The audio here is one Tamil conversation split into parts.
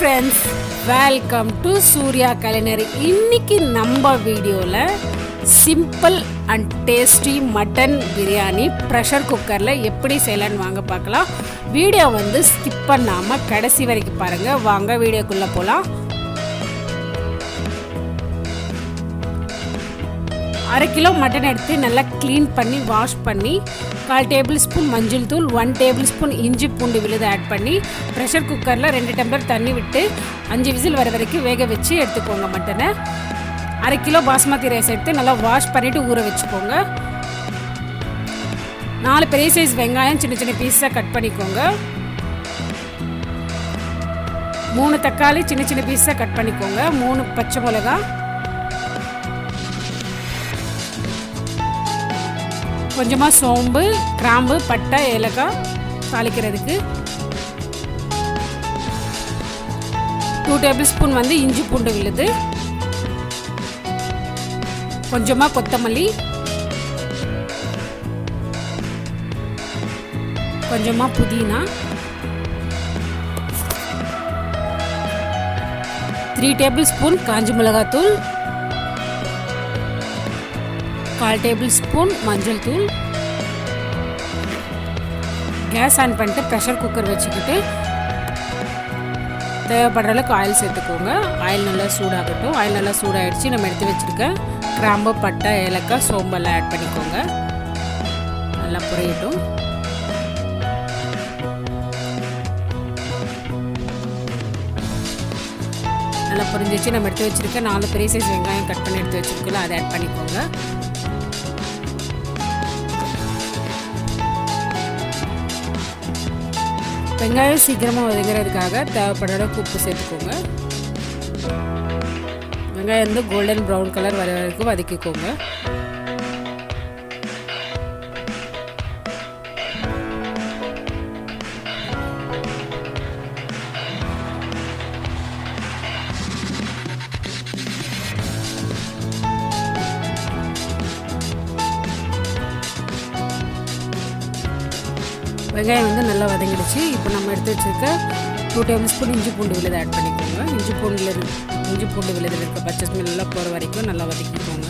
friends, welcome to Surya Culinary. இன்னைக்கு நம்ம வீடியோல simple and tasty mutton biryani pressure குக்கர்ல எப்படி செய்யலாம்னு வாங்க பார்க்கலாம். வீடியோ வந்து ஸ்கிப் பண்ணாம கடைசி வரைக்கும் பாருங்க. வாங்க வீடியோக்குள்ள போலாம். 1/2 கிலோ மட்டன் எடுத்து நல்லா க்ளீன் பண்ணி வாஷ் பண்ணி 1/4 டேபிள்ஸ்பூன் மஞ்சள் தூள், 1 டேபிள்ஸ்பூன் இஞ்சி பூண்டு விழுது ஆட் பண்ணி ப்ரெஷர் குக்கரில் 2 டம்ளர் தண்ணி விட்டு 5 விசில் வர வரைக்கும் வேக வச்சு எடுத்துக்கோங்க. மட்டனை 1/2 கிலோ பாஸ்மதி ரைஸ் எடுத்து நல்லா வாஷ் பண்ணிவிட்டு ஊற வச்சுக்கோங்க. 4 பெரிய சைஸ் வெங்காயம் சின்ன சின்ன பீஸாக கட் பண்ணிக்கோங்க. 3 தக்காளி சின்ன சின்ன பீஸாக கட் பண்ணிக்கோங்க. 3 பச்சை மிளகா, கொஞ்சமாக சோம்பு, கிராம்பு, பட்டை, ஏலக்காய் தாளிக்கிறதுக்கு, 2 டேபிள்ஸ்பூன் வந்து இஞ்சி பூண்டு விழுது, கொஞ்சமாக கொத்தமல்லி, கொஞ்சமாக புதினா, 3 டேபிள்ஸ்பூன் காஞ்சி மிளகாத்தூள், 1/4 டேபிள்ஸ்பூன் மஞ்சள் தூள். கேஸ் ஆன் பண்ணிட்டு ப்ரெஷர் குக்கர் வச்சுக்கிட்டு தேவைப்படுற அளவுக்கு ஆயில் சேர்த்துக்கோங்க. ஆயில் நல்லா சூடாகட்டும். ஆயில் நல்லா சூடாகிடுச்சு. நம்ம எடுத்து வச்சுருக்க கிராம்பு, பட்டை, ஏலக்காய், சோம்பெல்லாம் ஆட் பண்ணிக்கோங்க. நல்லா பொரியட்டும். நல்லா பொரிஞ்சிச்சு. நம்ம எடுத்து வச்சுருக்க 4 பெரிய சைஸ் வெங்காயம் கட் பண்ணி எடுத்து வச்சுருக்கோம்ல, அதை ஆட் பண்ணிக்கோங்க. வெங்காயம் சீக்கிரமாக வதங்கிறதுக்காக தேவைப்படுற அளவுக்கு உப்பு சேர்த்துக்கோங்க. வெங்காயம் வந்து கோல்டன் ப்ரௌன் கலர் வர வரைக்கும் வதக்கிக்கோங்க. வெங்காயம் வந்து நல்லா வதங்கிடுச்சு. இப்போ நம்ம எடுத்து வச்சுருக்க 2 டேபிள்ஸ்பூன் இஞ்சி பூண்டு விழுது ஆட் பண்ணிக்கோங்க. இஞ்சி பூண்டு விழுது இருக்க பச்சை ஸ்மெல் நல்லா போகிற வரைக்கும் நல்லா வதக்கிக்கோங்க.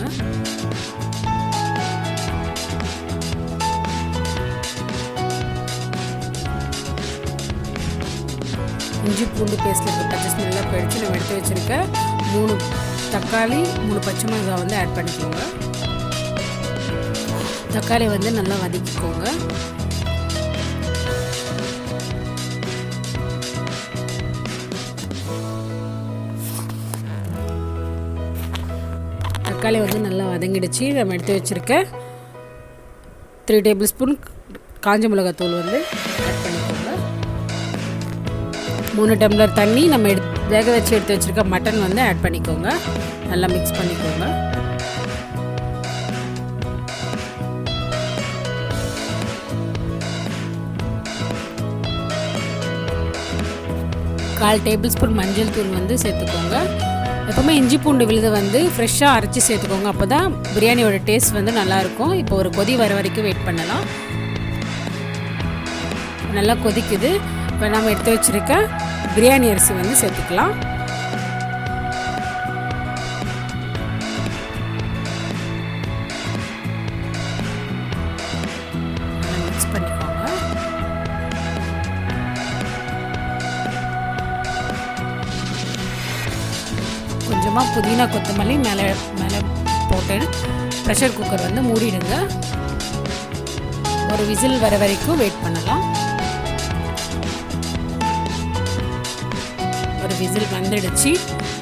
இஞ்சி பூண்டு பேஸ்ட்டில் இருக்க பச்சை ஸ்மெல்லாம் போயிடுச்சு. நம்ம எடுத்து வச்சுருக்க 3 தக்காளி, 3 பச்சை மிளகாய் வந்து ஆட் பண்ணிக்கோங்க. தக்காளி வந்து நல்லா வதக்கிக்கோங்க. தக்காளி வந்து நல்லா வதங்கிடுச்சு. நம்ம எடுத்து வச்சுருக்க 3 டேபிள்ஸ்பூன் காஞ்ச மிளகாத்தூள் வந்து ஆட் பண்ணிக்கோங்க. 3 டம்ளர் தண்ணி நம்ம வேக வச்சு எடுத்து வச்சுருக்க மட்டன் வந்து ஆட் பண்ணிக்கோங்க. நல்லா மிக்ஸ் பண்ணிக்கோங்க. கால் டேபிள்ஸ்பூன் மஞ்சள் தூள் வந்து சேர்த்துக்கோங்க. எப்போவுமே இஞ்சி பூண்டு விழுது வந்து ஃப்ரெஷ்ஷாக அரைச்சி சேர்த்துக்கோங்க. அப்போ தான் பிரியாணியோட டேஸ்ட் வந்து நல்லாயிருக்கும். இப்போ ஒரு கொதி வர வரைக்கும் வெயிட் பண்ணலாம். நல்லா கொதிக்குது. இப்போ நம்ம எடுத்து வச்சுருக்க பிரியாணி அரிசி வந்து சேர்த்துக்கலாம். மிக்ஸ் பண்ணிக்கோங்க. கொஞ்சமாக புதினா, கொத்தமல்லி மேலே போட்டு ப்ரெஷர் குக்கர் வந்து மூடிடுங்க. ஒரு விசில் வர வரைக்கும் வெயிட் பண்ணலாம். ஒரு விசில் வந்துடுச்சு.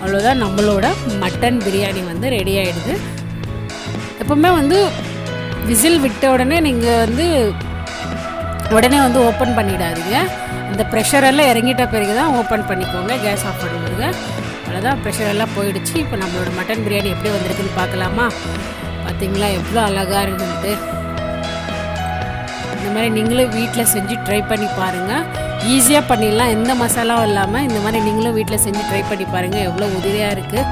அவ்வளோதான், நம்மளோட மட்டன் பிரியாணி வந்து ரெடி ஆகிடுது. எப்போவுமே வந்து விசில் விட்ட உடனே நீங்கள் வந்து உடனே வந்து ஓப்பன் பண்ணிடாதீங்க. இந்த ப்ரெஷரெல்லாம் இறங்கிட்ட பிறகு தான் ஓப்பன் பண்ணிக்கோங்க. கேஸ் ஆஃப் பண்ணிடுங்க. அவ்வளோதான், ப்ரெஷர் எல்லாம் போயிடுச்சு. இப்போ நம்மளோட மட்டன் பிரியாணி எப்படி வந்திருக்குன்னு பார்க்கலாமா? பார்த்தீங்களா எவ்வளோ அழகாக இருக்குன்ட்டு. இந்த மாதிரி நீங்களும் வீட்டில் செஞ்சு ட்ரை பண்ணி பாருங்கள். ஈஸியாக பண்ணிடலாம். எந்த மசாலாவும் இல்லாமல் இந்த மாதிரி நீங்களும் வீட்டில் செஞ்சு ட்ரை பண்ணி பாருங்கள். எவ்வளோ உதிரியாக இருக்குது.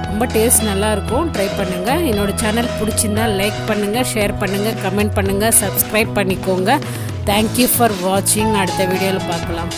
ரொம்ப டேஸ்ட் நல்லாயிருக்கும். ட்ரை பண்ணுங்கள். என்னோடய சேனல் பிடிச்சிருந்தா லைக் பண்ணுங்கள், ஷேர் பண்ணுங்கள், கமெண்ட் பண்ணுங்கள், சப்ஸ்கிரைப் பண்ணிக்கோங்க. தேங்க்யூ ஃபார் வாட்சிங். அடுத்த வீடியோவில் பார்க்கலாம்.